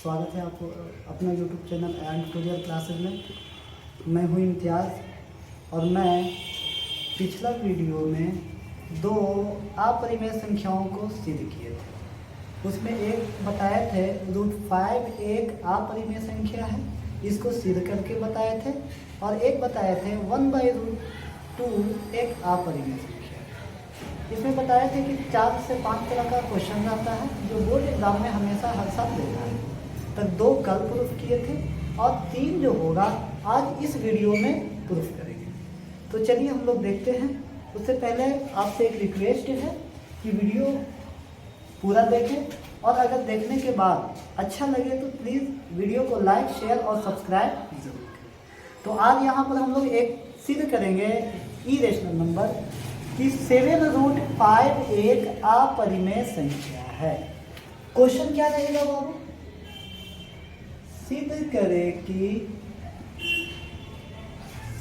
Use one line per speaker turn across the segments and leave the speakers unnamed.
स्वागत है आपको अपना YouTube channel and tutorial classes में। मैं हूँ इम्तियाज़ और मैं पिछला वीडियो में दो अपरिमेय संख्याओं को सिद्ध किए थे। उसमें एक बताए थे √5 एक अपरिमेय संख्या है, इसको सिद्ध करके बताए थे, और एक बताए थे 1/√2 एक अपरिमेय संख्या है। इसमें बताया थे कि 4 से 5 तरह का क्वेश्चन रहता है जो बोर्ड एग्जाम में हमेशा हर साल देता है। तक 2 कल प्रूफ किए थे और 3 जो होगा आज इस वीडियो में प्रूफ करेंगे। तो चलिए हम लोग देखते हैं। उससे पहले आपसे एक रिक्वेस्ट है कि वीडियो पूरा देखें, और अगर देखने के बाद अच्छा लगे तो प्लीज़ वीडियो को लाइक, शेयर और सब्सक्राइब जरूर करें। तो आज यहाँ पर हम लोग एक सिद्ध करेंगे इरेशनल नंबर कि 7√5 एक अपरिमेय संख्या है। क्वेश्चन क्या रहेगा बाबू? सिद्ध करे कि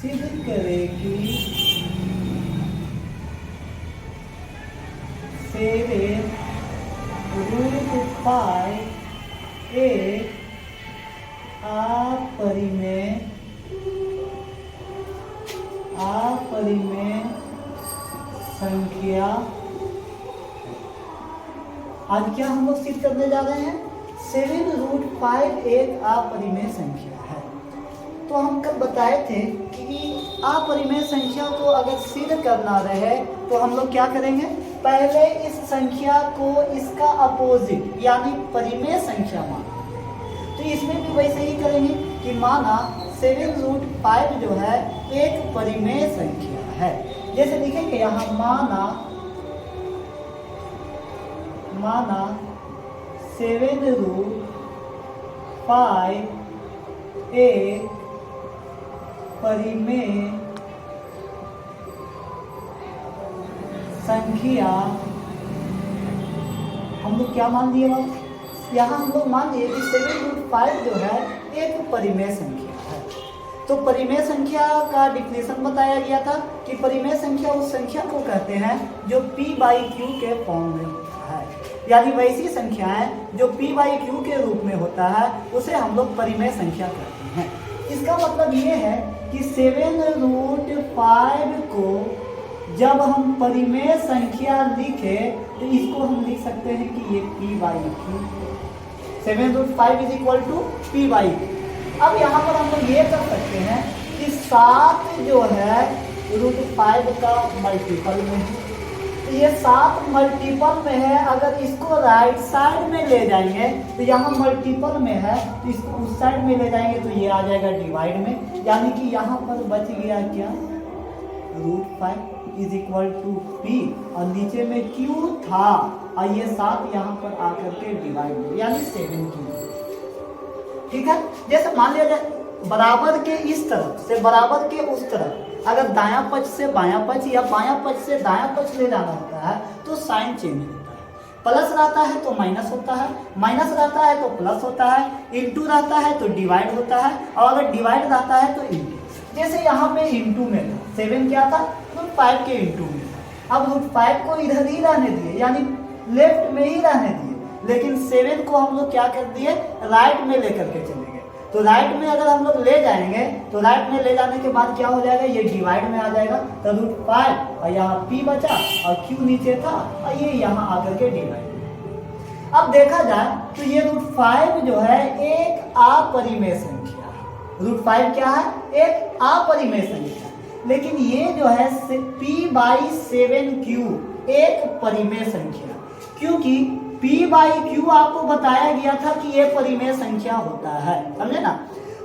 7√5 एक अपरिमेय संख्या। आज क्या हम लोग सिद्ध करने जा रहे हैं? 7√5 एक अपरिमेय संख्या है। तो हम कल बताए थे कि अपरिमेय संख्या को अगर सिद्ध करना रहे तो हम लोग क्या करेंगे? पहले इस संख्या को इसका अपोजिट यानी परिमेय संख्या माना। तो इसमें भी वैसे ही करेंगे कि माना 7√5 जो है एक परिमेय संख्या है। जैसे लिखेंगे यहाँ माना 7√5 एक परिमेय संख्या। हम लोग क्या मान लिए बाबू? यहाँ हम लोग मान लिए कि 7√5 जो है एक परिमेय संख्या है। तो परिमेय संख्या का डिफिनेशन बताया गया था कि परिमेय संख्या उस संख्या को कहते हैं जो p/q के फॉर्म में होता है, यानी वैसी संख्याएं जो p/q के रूप में होता है उसे हम लोग परिमेय संख्या कहते हैं। इसका मतलब ये है कि 7√5 को जब हम परिमेय संख्या लिखे तो इसको हम लिख सकते हैं कि ये p/q। 7√5 is equal to p/q। अब यहाँ पर हम लोग ये कर सकते हैं कि 7 जो है √5 का मल्टीपल में है। तो ये 7 मल्टीपल में है। अगर इसको राइट साइड में ले जाएंगे तो यहाँ मल्टीपल में है, तो इसको उस साइड में ले जाएंगे तो ये आ जाएगा डिवाइड में, यानी कि यहाँ पर बच गया क्या? √5 इज इक्वल टू p, और नीचे में q था और ये 7 यहाँ पर आकर के डिवाइड में, यानी 7q। ठीक है। जैसे मान लिया जाए बराबर के इस तरफ से बराबर के उस तरफ अगर दायां पक्ष से बायां पक्ष या बायां पक्ष से दायां पक्ष ले जाना होता है तो साइन चेंज होता है। प्लस रहता है तो माइनस होता है, माइनस रहता है तो प्लस होता है, इंटू रहता है तो डिवाइड होता है, और अगर डिवाइड रहता है तो इंटू। जैसे यहाँ पे इंटू में था 7 क्या था? √5 के इंटू में था। अब √5 को इधर ही रहने दिए, यानी लेफ्ट में ही रहने दिए, लेकिन 7 को हम लोग क्या कर दिए? राइट में लेकर के चले गए। तो राइट में अगर हम लोग ले जाएंगे तो राइट में ले जाने के बाद क्या हो जाएगा? ये डिवाइड में आ जाएगा। तो √5 और यहाँ p बचा और q नीचे था और ये यहाँ आकर के डिवाइड। अब देखा जाए तो ये √5 जो है एक अपरिमेय संख्या। √5 क्या है? एक अपरिमेय संख्या। लेकिन ये जो है p/7q एक परिमेय संख्या, क्योंकि p/q आपको बताया गया था कि ये परिमेय संख्या होता है, समझे ना?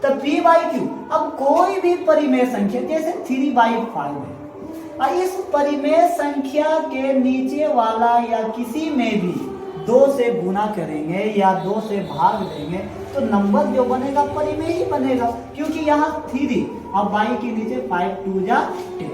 तो p/q, अब कोई भी परिमेय संख्या जैसे 3/5 है, और इस परिमेय संख्या के नीचे वाला या किसी में भी 2 से गुना करेंगे या 2 से भाग देंगे तो नंबर जो बनेगा परिमेय ही बनेगा, क्योंकि यहाँ 3 और 5 के नीचे 5 2 जा 10।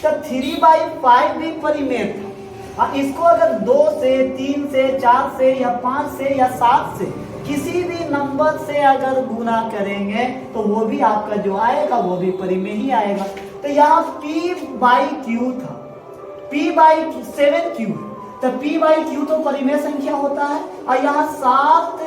तो 3/5 भी परिमेय था। और इसको अगर 2 से 3 से 4 से या 5 से या 7 से किसी भी नंबर से अगर गुना करेंगे तो वो भी आपका जो आएगा वो भी परिमेय ही आएगा। तो यहाँ p/q था, p/7q तो p बाई क्यू तो परिमेय संख्या होता है और यहाँ 7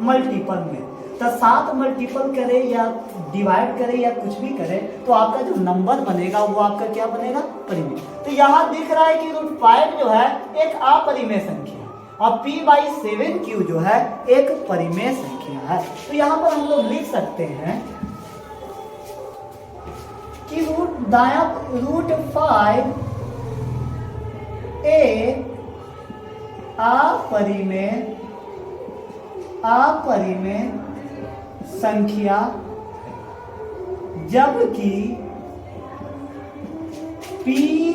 मल्टीपल में, तो 7 मल्टीपल करे या डिवाइड करे या कुछ भी करे तो आपका जो नंबर बनेगा वो आपका क्या बनेगा, परिमेय। तो यहाँ दिख रहा है कि √5 जो है एक अपरिमेय संख्या और p बाई 7q जो है एक परिमेय संख्या है। तो यहाँ पर हम लोग लिख सकते हैं कि √5 एक अपरिमेय संख्या जबकि p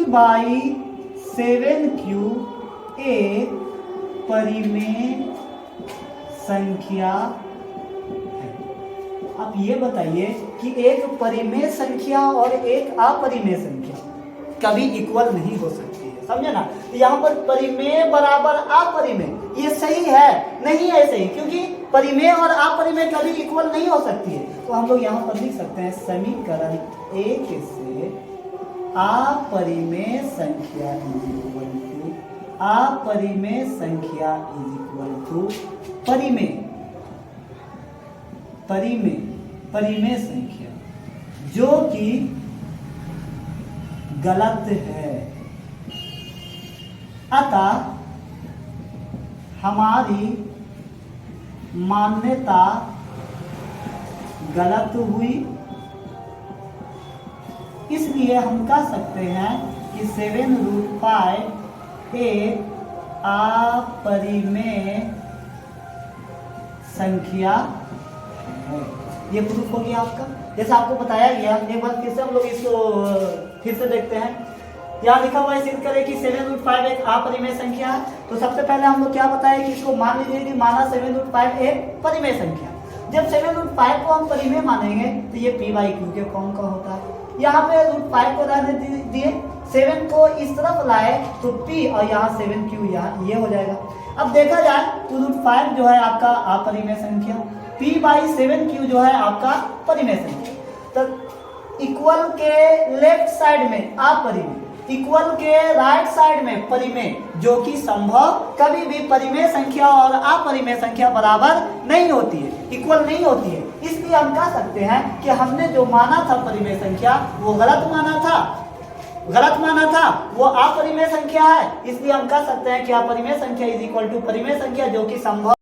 बाई 7q एक परिमेय संख्या है। आप ये बताइए कि एक परिमेय संख्या और एक अपरिमेय संख्या कभी इक्वल नहीं हो सकती है, समझे ना। यहाँ पर परिमेय बराबर अपरिमेय, ये सही है नहीं है सही, क्योंकि परिमेय और अपरिमेय कभी इक्वल नहीं हो सकती है। तो हम लोग यहाँ पर लिख सकते हैं समीकरण 1 से अपरिमेय संख्या अपरिमेय संख्या इज इक्वल टू परिमेय संख्या जो कि गलत है, अतः हमारी मान्यता गलत हुई। इसलिए हम कह सकते हैं कि 7√5 एक अपरिमेय संख्या है। ये प्रूफ हो गया आपका, जैसा आपको बताया गया। एक बार फिर से हम लोग इसको फिर से देखते हैं। यहाँ लिखा हुआ है सिद्ध करें कि 7√5 एक अपरिमेय संख्या है। तो सबसे पहले हम लोग क्या बताया कि इसको मान लीजिए कि माना 7√5 एक परिमेय संख्या। जब 7√5 को हम परिमेय मानेंगे तो ये p बाई क्यू के फॉर्म का होता है। यहाँ पे √5 को रहने दिए, 7 को इस तरफ लाए तो p और यहाँ 7q यहाँ ये हो जाएगा। अब देखा जाए तो √5 जो है आपका अपरिमेय संख्या, p बाई 7q जो है आपका परिमेय संख्या। तो इक्वल के लेफ्ट साइड में अपरिमेय, इक्वल के राइट साइड में परिमेय, जो कि संभव कभी भी परिमेय संख्या और अपरिमेय संख्या बराबर नहीं होती है, इक्वल नहीं होती है। इसलिए हम कह सकते हैं कि हमने जो माना था परिमेय संख्या वो गलत माना था, वो अपरिमेय संख्या है। इसलिए हम कह सकते हैं कि अपरिमेय संख्या इज इक्वल टू परिमेय संख्या जो कि संभव।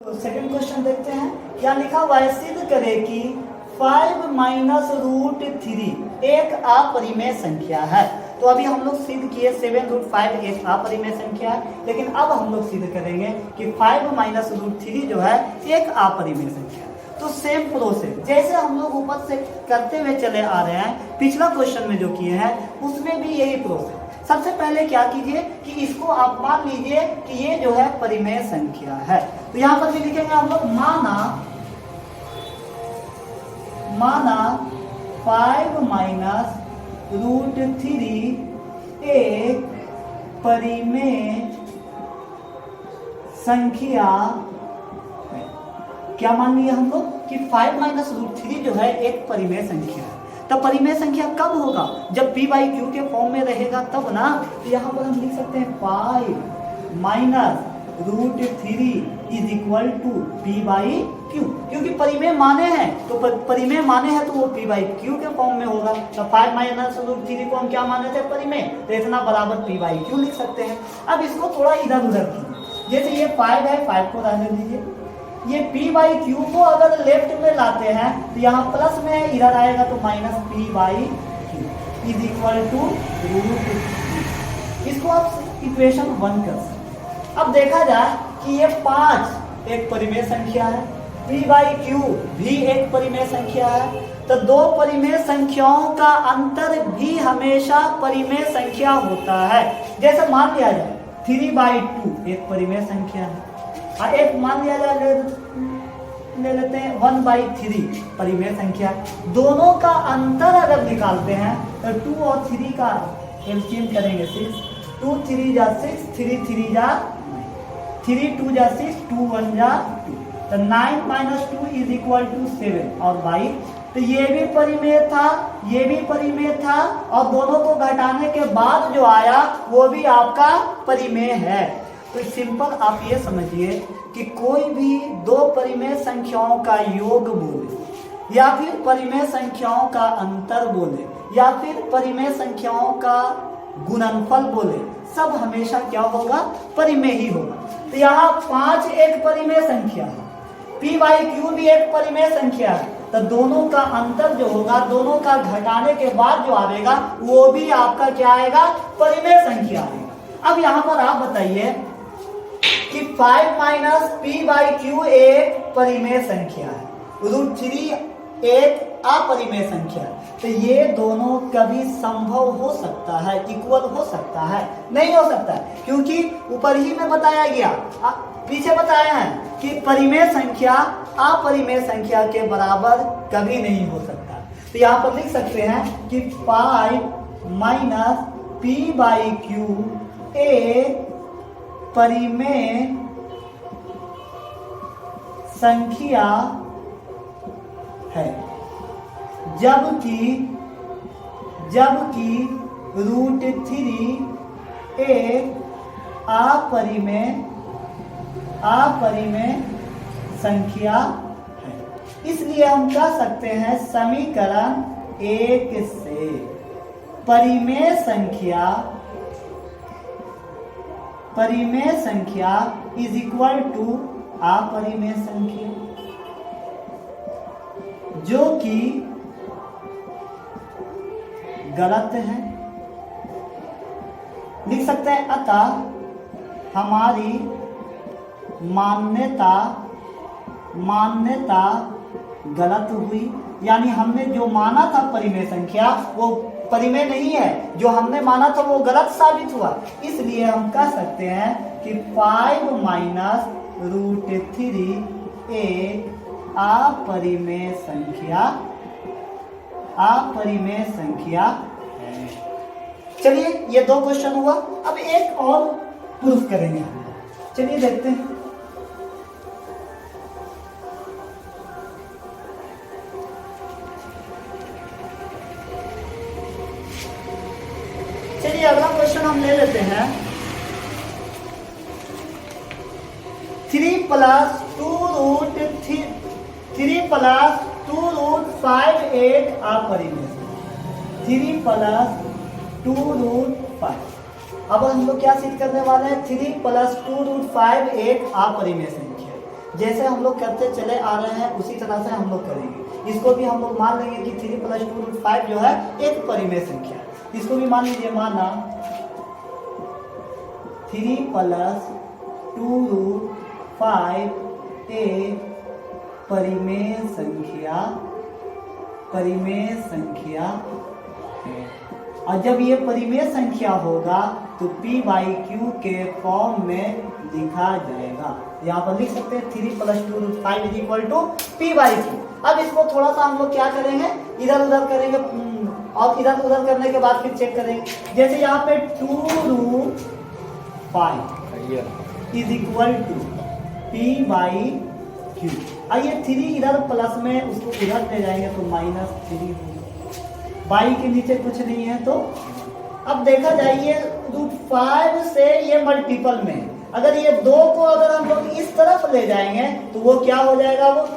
तो सेकंड क्वेश्चन देखते हैं। क्या लिखा हुआ है, सिद्ध करें कि 5 माइनस √3 एक अपरिमेय संख्या है। तो अभी हम लोग सिद्ध किए 7√5 एक अपरिमेय संख्या है, लेकिन अब हम लोग सिद्ध करेंगे कि 5 माइनस √3 जो है एक अपरिमेय संख्या। तो सेम प्रोसेस जैसे हम लोग ऊपर से करते हुए चले आ रहे हैं, पिछला क्वेश्चन में जो किए हैं उसमें भी यही प्रोसेस। सबसे पहले क्या कीजिए कि इसको आप मान लीजिए कि ये जो है परिमेय संख्या है। तो यहाँ पर भी लिखेंगे हम लोग माना 5 माइनस √3 एक परिमेय संख्या है। क्या मान लिया हम लोग कि 5 माइनस √3 जो है एक परिमेय संख्या है। तब परिमेय संख्या कब होगा, जब p बाई क्यू के फॉर्म में रहेगा तब ना। तो यहाँ पर हम लिख सकते हैं 5 minus √3 is equal to p by q, क्योंकि परिमेय माने हैं तो परिमेय माने हैं तो वो p बाई क्यू के फॉर्म में होगा। तो 5 माइनस √3 को हम क्या माने थे, परिमेय, तो इतना बराबर p बाई क्यू लिख सकते हैं। अब इसको थोड़ा इधर उधर कीजिए, जैसे ये 5 है, 5 को रहने दीजिए। ये p बाई क्यू को अगर लेफ्ट में लाते हैं तो यहाँ प्लस में है, इधर आएगा तो minus p by q is equal to √3। इसको आप इक्वेशन 1 कर सकते। अब देखा जाए कि ये 5 एक परिमेय संख्या है, p बाई क्यू भी एक परिमेय संख्या है। तो दो परिमेय संख्याओं का अंतर भी हमेशा परिमेय संख्या होता है। जैसे मान लिया जाए 3/2 एक परिमेय संख्या है, और एक मान लिया जाए ले लेते हैं 1/3 परिमेय संख्या। दोनों का अंतर अगर निकालते हैं तो 2 और 3 का एलसीएम करेंगे 6, 2 3 जा 6, 3 3 जा 9, 3 2 जा 6, 2 1 जा 2। तो 9 माइनस 2 इज इक्वल टू 7 और 22। तो ये भी परिमेय था, ये भी परिमेय था, और दोनों को घटाने के बाद जो आया वो भी आपका परिमेय है। तो सिंपल आप ये समझिए कि कोई भी दो परिमेय संख्याओं का योग बोले, या फिर परिमेय संख्याओं का अंतर बोले, या फिर परिमेय संख्याओं का गुणनफल बोले, सब हमेशा क्या होगा, परिमेय ही होगा। तो यहाँ 5 एक परिमेय संख्या है, p बाई क्यू भी एक परिमेय संख्या है, तो दोनों का अंतर जो होगा, दोनों का घटाने के बाद जो आएगा वो भी आपका क्या आएगा, परिमेय संख्या आएगा। अब यहाँ पर आप बताइए कि 5 माइनस पी बाई क्यू एक परिमेय संख्या है, √3 एक अपरिमेय संख्या है। तो ये दोनों कभी संभव हो सकता है, इक्वल हो सकता है? नहीं हो सकता है, क्योंकि ऊपर ही में बताया गया, पीछे बताया है कि परिमेय संख्या अपरिमेय संख्या के बराबर कभी नहीं हो सकता। तो यहाँ पर लिख सकते हैं कि 5 माइनस पी बाई क्यू एक परिमेय संख्या है, जबकि √3 एक अपरिमेय संख्या है। इसलिए हम कह सकते हैं समीकरण 1 से परिमेय संख्या इज इक्वल टू अपरिमेय संख्या, जो कि गलत है। लिख सकते हैं अतः हमारी मान्यता गलत हुई, यानी हमने जो माना था परिमेय संख्या वो परिमेय नहीं है, जो हमने माना था वो गलत साबित हुआ। इसलिए हम कह सकते हैं कि 5 माइनस √3 एक अपरिमेय संख्या है। चलिए ये 2 क्वेश्चन हुआ, अब एक और प्रूफ करेंगे हम। चलिए देखते हैं। चलिए अगला क्वेश्चन हम ले लेते हैं। 3 प्लस 2√5 एक अपरिमेय, 3 प्लस 2√5। अब हम लोग क्या सिद्ध करने वाले हैं, 3 प्लस 2√5 एक अपरिमेय संख्या। जैसे हम लोग करते चले आ रहे हैं उसी तरह से हम लोग करेंगे। इसको भी हम लोग मान लेंगे कि 3 प्लस 2√5 जो है एक परिमेय संख्या। इसको भी मान लीजिए, माना 3 प्लस 2√5 एक परिमेय संख्या है। और जब ये परिमेय संख्या होगा तो p बाई क्यू के फॉर्म में लिखा जाएगा। यहाँ पर लिख सकते हैं 3 plus 2√5 is equal to p by q. अब इसको थोड़ा सा हम लोग क्या करेंगे, इधर उधर करेंगे, और इधर उधर करने के बाद फिर चेक करेंगे। जैसे यहाँ पे 2√5 is equal to p by q. आइए 3 इधर प्लस में उसको इधर ले जाएंगे तो -3 होगा, बाई के नीचे कुछ नहीं है। तो अब देखा जाइए √5 से ये मल्टीपल में, अगर ये 2 को अगर हम लोग इस तरफ ले जाएंगे तो वो क्या हो जाएगा, वो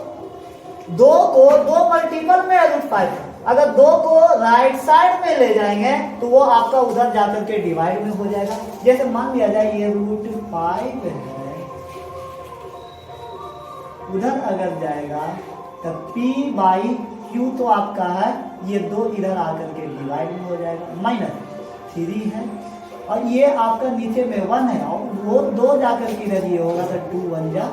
2 को 2 मल्टीपल में है √5। अगर 2 को राइट साइड में ले जाएंगे तो वो आपका उधर जाकर के डिवाइड में हो जाएगा। जैसे मान लिया जाए ये √5 है, उधर अगर जाएगा तो p बाई क्यू तो आपका है, ये 2 इधर आकर के डिवाइड में हो जाएगा, -3 है, और ये आपका नीचे में 1 है, और वो 2 जाकर के इधर ये होगा तो 2 1 जा।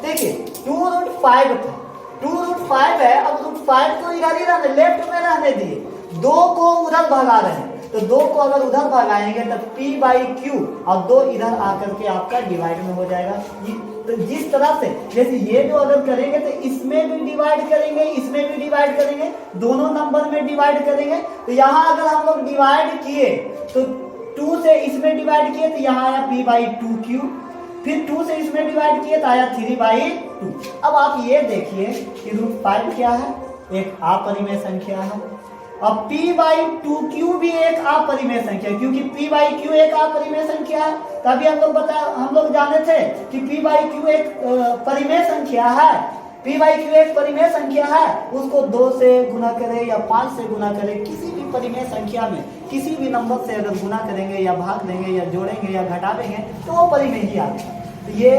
देखिए 2√5 था, 2√5 है, अब √5 को इधर ही रहने, लेफ्ट में रहने दिए, 2 को उधर भगा रहे हैं, तो 2 को अगर उधर भगाएंगे तो p बाई क्यू और 2 इधर आकर के आपका डिवाइड में हो जाएगा। तो जिस तरह से जैसे ये जो अगर करेंगे तो इसमें भी डिवाइड करेंगे, इसमें भी डिवाइड करेंगे, दोनों नंबर में डिवाइड करेंगे। तो यहाँ अगर हम लोग डिवाइड किए तो 2 से इसमें डिवाइड किए तो यहाँ आया p बाई 2 क्यू, फिर 2 से इसमें डिवाइड किए तो आया 3/2। अब आप ये देखिए कि √5 क्या है, एक अपरिमेय संख्या है। अब p/2q भी एक अपरिमेय संख्या है, क्योंकि p/q एक अपरिमेय संख्या है। तभी हम लोग जाने थे कि p/q एक परिमेय संख्या है। p/q एक परिमेय संख्या है, उसको 2 से गुना करें या 5 से गुना करें, किसी भी परिमेय संख्या में किसी भी नंबर से अगर गुना करेंगे या भाग देंगे या जोड़ेंगे या घटा देंगे तो वो परिमेय ही आएगा। तो ये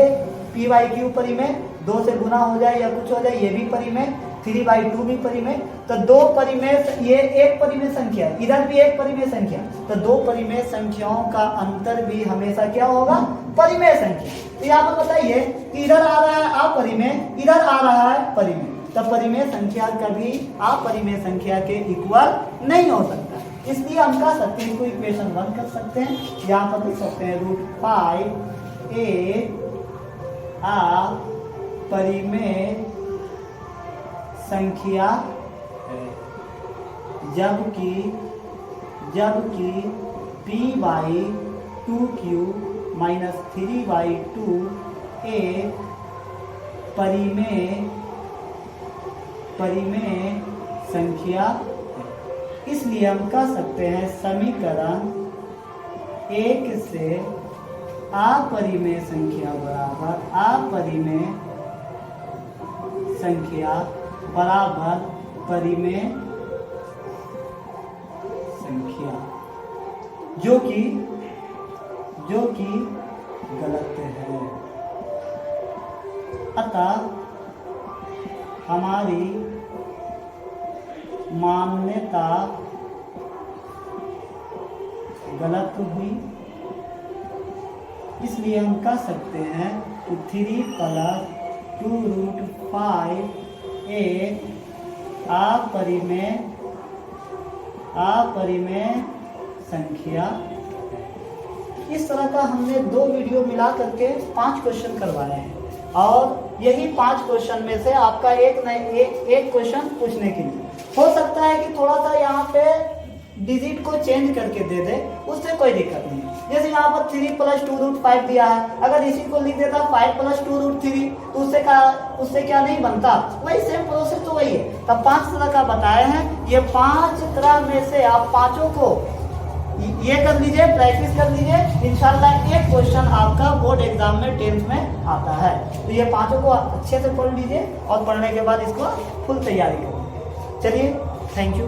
p/q परिमेय, 2 से गुना हो जाए या कुछ हो जाए ये भी परिमेय, 3/2 भी परिमेय। तो 2 परिमेय, ये एक परिमेय संख्या, इधर भी एक परिमेय संख्या, तो 2 परिमेय संख्याओं का अंतर भी हमेशा क्या होगा, परिमेय संख्या। तो यहाँ पर बताइए कि इधर आ रहा है अपरिमेय, इधर आ रहा है परिमेय, तो परिमेय संख्या कभी अपरिमेय संख्या के इक्वल नहीं हो सकता। इसलिए हम कह सकते हैं, इसको इक्वेशन 1 कर सकते हैं। यहाँ पर लिख सकते हैं √5 एक अपरिमेय संख्या है, जबकि p/2q - 3/2 एक परिमेय संख्या है। इसलिए हम कह सकते हैं समीकरण 1 से अपरिमेय संख्या बराबर अपरिमेय संख्या बराबर परिमेय संख्या, जो कि गलत है। अतः हमारी मान्यता गलत हुई। इसलिए हम कह सकते हैं कि 3 + 2√5 एक अपरिमेय संख्या। इस तरह का हमने 2 वीडियो मिला करके 5 क्वेश्चन करवाए हैं, और यही 5 क्वेश्चन में से आपका एक क्वेश्चन पूछने के लिए हो सकता है कि थोड़ा सा यहाँ पे डिजिट को चेंज करके दे दे, उससे कोई दिक्कत नहीं। जैसे यहाँ पर 3 + 2√5 दिया है, अगर इसी को लिख देता 5 + 2√3 तो उससे क्या नहीं बनता, वही सेम प्रोसेस तो वही है। तब 5 तरह का बताए हैं, ये 5 तरह में से आप पांचों को ये कर लीजिए, प्रैक्टिस कर लीजिए। इंशाल्लाह एक क्वेश्चन आपका बोर्ड एग्जाम में 10th में आता है। तो ये पांचों को अच्छे से पढ़ लीजिए और पढ़ने के बाद इसको फुल तैयारी करिए। चलिए, थैंक यू।